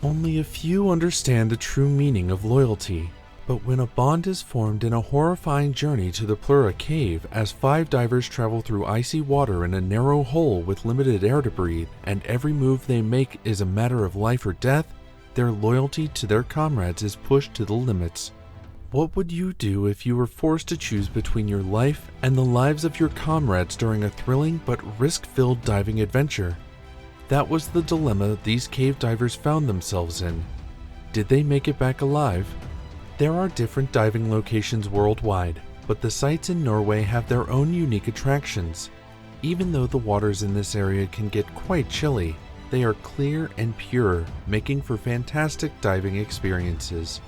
Only a few understand the true meaning of loyalty, but when a bond is formed in a horrifying journey to the Plura cave as 5 divers travel through icy water in a narrow hole with limited air to breathe, and every move they make is a matter of life or death, their loyalty to their comrades is pushed to the limits. What would you do if you were forced to choose between your life and the lives of your comrades during a thrilling but risk-filled diving adventure? That was the dilemma these cave divers found themselves in. Did they make it back alive? There are different diving locations worldwide, but the sites in Norway have their own unique attractions. Even though the waters in this area can get quite chilly, they are clear and pure, making for fantastic diving experiences.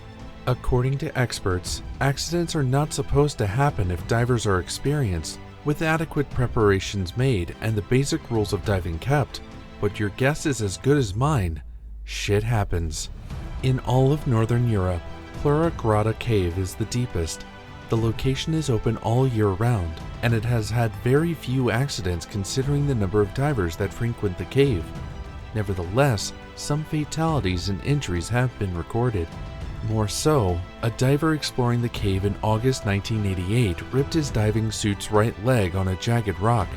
According to experts, accidents are not supposed to happen if divers are experienced, with adequate preparations made and the basic rules of diving kept, but your guess is as good as mine. Shit happens. In all of Northern Europe, Plura Grotto Cave is the deepest. The location is open all year round, and it has had very few accidents considering the number of divers that frequent the cave. Nevertheless, some fatalities and injuries have been recorded. More so, a diver exploring the cave in August 1988 ripped his diving suit's right leg on a jagged rock.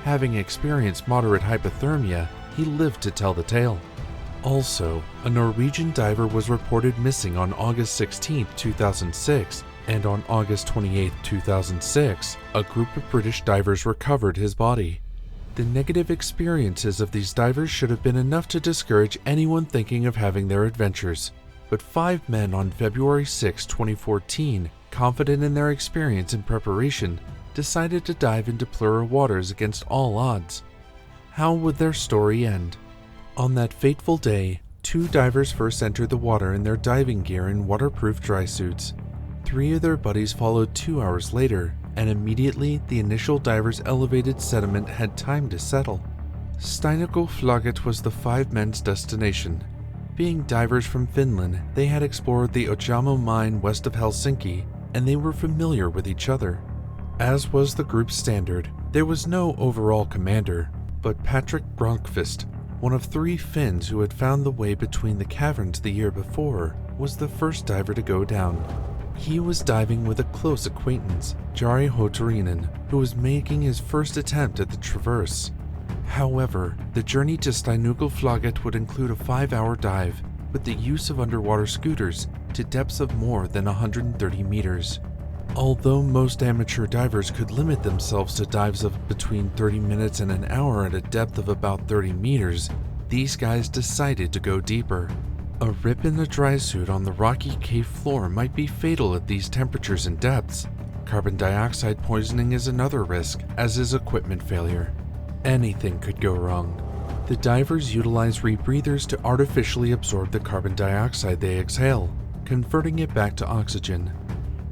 Having experienced moderate hypothermia, he lived to tell the tale. Also, a Norwegian diver was reported missing on August 16, 2006, and on August 28, 2006, a group of British divers recovered his body. The negative experiences of these divers should have been enough to discourage anyone thinking of having their adventures. But 5 men on February 6, 2014, confident in their experience and preparation, decided to dive into Plura waters against all odds. How would their story end? On that fateful day, 2 divers first entered the water in their diving gear and waterproof dry suits. 3 of their buddies followed 2 hours later, and immediately the initial diver's elevated sediment had time to settle. Steinögelsflaget was the 5 men's destination. Being divers from Finland, they had explored the Ojamo mine west of Helsinki, and they were familiar with each other. As was the group's standard, there was no overall commander, but Patrick Gronkvist, one of 3 Finns who had found the way between the caverns the year before, was the first diver to go down. He was diving with a close acquaintance, Jari Hoturinen, who was making his first attempt at the traverse. However, the journey to Steinögelsflaget would include a 5-hour dive with the use of underwater scooters to depths of more than 130 meters. Although most amateur divers could limit themselves to dives of between 30 minutes and an hour at a depth of about 30 meters, these guys decided to go deeper. A rip in the dry suit on the rocky cave floor might be fatal at these temperatures and depths. Carbon dioxide poisoning is another risk, as is equipment failure. Anything could go wrong. The divers utilize rebreathers to artificially absorb the carbon dioxide they exhale, converting it back to oxygen.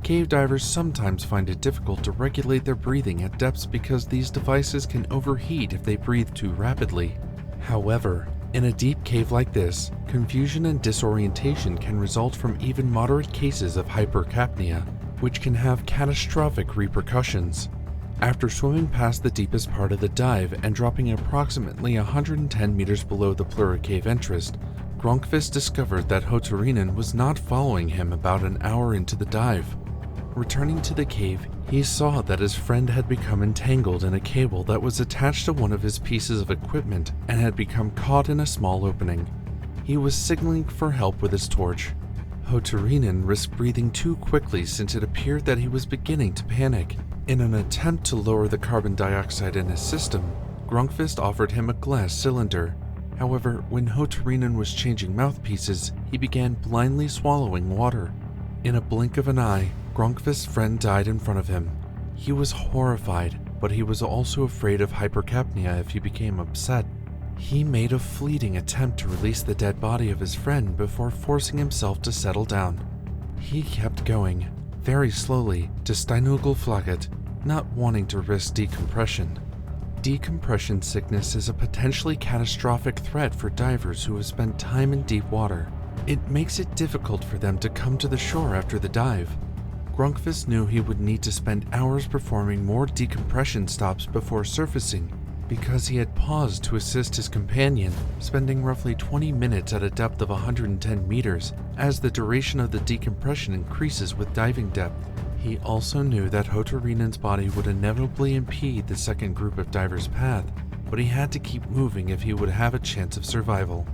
Cave divers sometimes find it difficult to regulate their breathing at depths because these devices can overheat if they breathe too rapidly. However, in a deep cave like this, confusion and disorientation can result from even moderate cases of hypercapnia, which can have catastrophic repercussions. After swimming past the deepest part of the dive and dropping approximately 110 meters below the Plura cave entrance, Gronkvist discovered that Hoturinen was not following him about an hour into the dive. Returning to the cave, he saw that his friend had become entangled in a cable that was attached to one of his pieces of equipment and had become caught in a small opening. He was signaling for help with his torch. Hoturinen risked breathing too quickly since it appeared that he was beginning to panic. In an attempt to lower the carbon dioxide in his system, Gronkvist offered him a glass cylinder. However, when Hoturinen was changing mouthpieces, he began blindly swallowing water. In a blink of an eye, Gronkvist's friend died in front of him. He was horrified, but he was also afraid of hypercapnia if he became upset. He made a fleeting attempt to release the dead body of his friend before forcing himself to settle down. He kept going, very slowly, to Steinögelsflaget, not wanting to risk decompression. Decompression sickness is a potentially catastrophic threat for divers who have spent time in deep water. It makes it difficult for them to come to the shore after the dive. Gronkvist knew he would need to spend hours performing more decompression stops before surfacing, because he had paused to assist his companion, spending roughly 20 minutes at a depth of 110 meters, as the duration of the decompression increases with diving depth. He also knew that Hotorinen's body would inevitably impede the second group of divers' path, but he had to keep moving if he would have a chance of survival.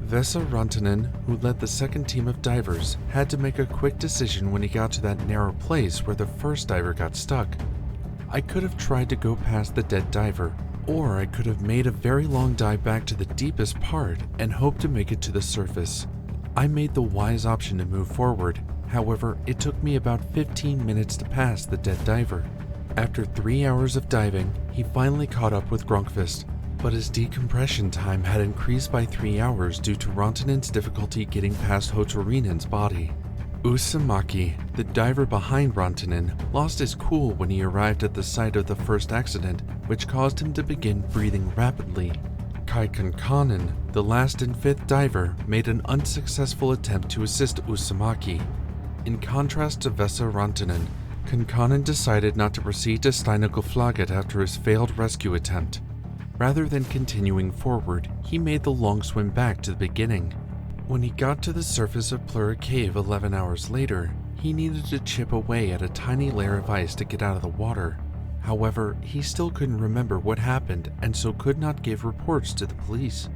Vesa Rantanen, who led the second team of divers, had to make a quick decision when he got to that narrow place where the first diver got stuck. I could have tried to go past the dead diver, or I could have made a very long dive back to the deepest part and hoped to make it to the surface. I made the wise option to move forward. However, it took me about 15 minutes to pass the dead diver. After 3 hours of diving, he finally caught up with Grunkvist, but his decompression time had increased by 3 hours due to Rantanen's difficulty getting past Hotorinen's body. Usamaki, the diver behind Rantanen, lost his cool when he arrived at the site of the first accident, which caused him to begin breathing rapidly. Kai Kankanen, the last and fifth diver, made an unsuccessful attempt to assist Usamaki. In contrast to Vesa Rantanen, Kankanen decided not to proceed to Steinagoflaget after his failed rescue attempt. Rather than continuing forward, he made the long swim back to the beginning. When he got to the surface of Plura Cave 11 hours later, he needed to chip away at a tiny layer of ice to get out of the water. However, he still couldn't remember what happened and so could not give reports to the police.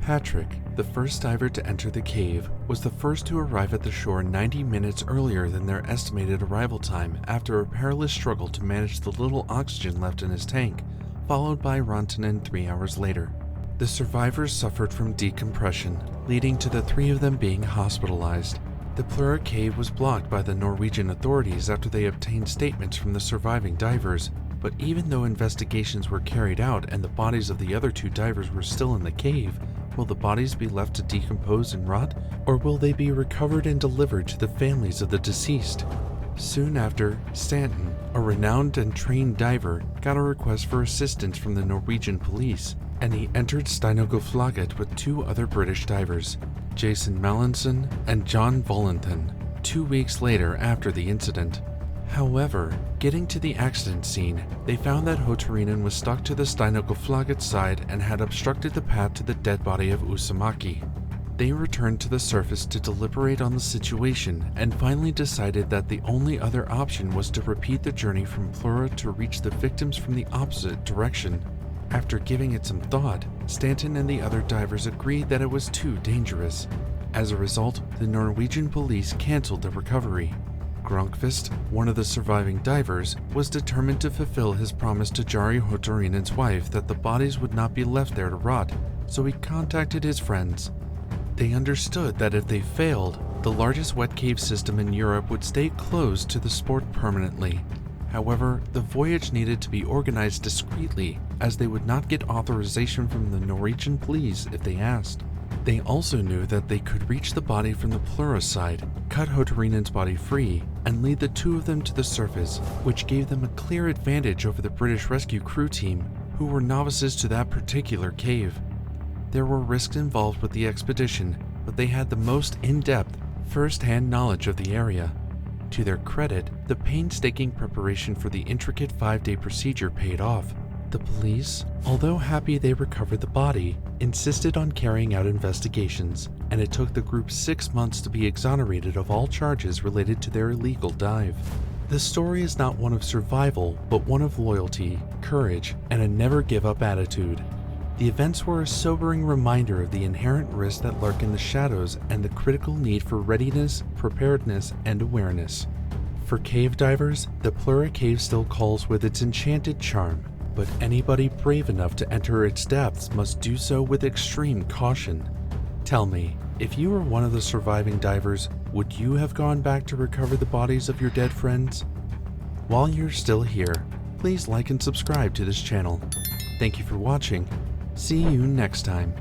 Patrick, the first diver to enter the cave, was the first to arrive at the shore 90 minutes earlier than their estimated arrival time after a perilous struggle to manage the little oxygen left in his tank, followed by Rantanen 3 hours later. The survivors suffered from decompression, leading to the three of them being hospitalized. The Plura cave was blocked by the Norwegian authorities after they obtained statements from the surviving divers, but even though investigations were carried out and the bodies of the other 2 divers were still in the cave, will the bodies be left to decompose and rot, or will they be recovered and delivered to the families of the deceased? Soon after, Stanton, a renowned and trained diver, got a request for assistance from the Norwegian police, and he entered Steinagoflaget with 2 other British divers, Jason Mallinson and John Volanthen, 2 weeks later after the incident. However, getting to the accident scene, they found that Hotorinen was stuck to the Steinagoflaget side and had obstructed the path to the dead body of Usamaki. They returned to the surface to deliberate on the situation and finally decided that the only other option was to repeat the journey from Plura to reach the victims from the opposite direction. After giving it some thought, Stanton and the other divers agreed that it was too dangerous. As a result, the Norwegian police canceled the recovery. Grunkvist, one of the surviving divers, was determined to fulfill his promise to Jari Hotorinen's wife that the bodies would not be left there to rot, so he contacted his friends. They understood that if they failed, the largest wet cave system in Europe would stay closed to the sport permanently. However, the voyage needed to be organized discreetly, as they would not get authorization from the Norwegian police if they asked. They also knew that they could reach the body from the Plura side, cut Hotorinen's body free, and lead the 2 of them to the surface, which gave them a clear advantage over the British rescue crew team, who were novices to that particular cave. There were risks involved with the expedition, but they had the most in-depth, first-hand knowledge of the area. To their credit, the painstaking preparation for the intricate 5-day procedure paid off. The police, although happy they recovered the body, insisted on carrying out investigations, and it took the group 6 months to be exonerated of all charges related to their illegal dive. The story is not one of survival, but one of loyalty, courage, and a never-give-up attitude. The events were a sobering reminder of the inherent risks that lurk in the shadows and the critical need for readiness, preparedness, and awareness. For cave divers, the Plura cave still calls with its enchanted charm, but anybody brave enough to enter its depths must do so with extreme caution. Tell me, if you were one of the surviving divers, would you have gone back to recover the bodies of your dead friends? While you're still here, please like and subscribe to this channel. Thank you for watching. See you next time.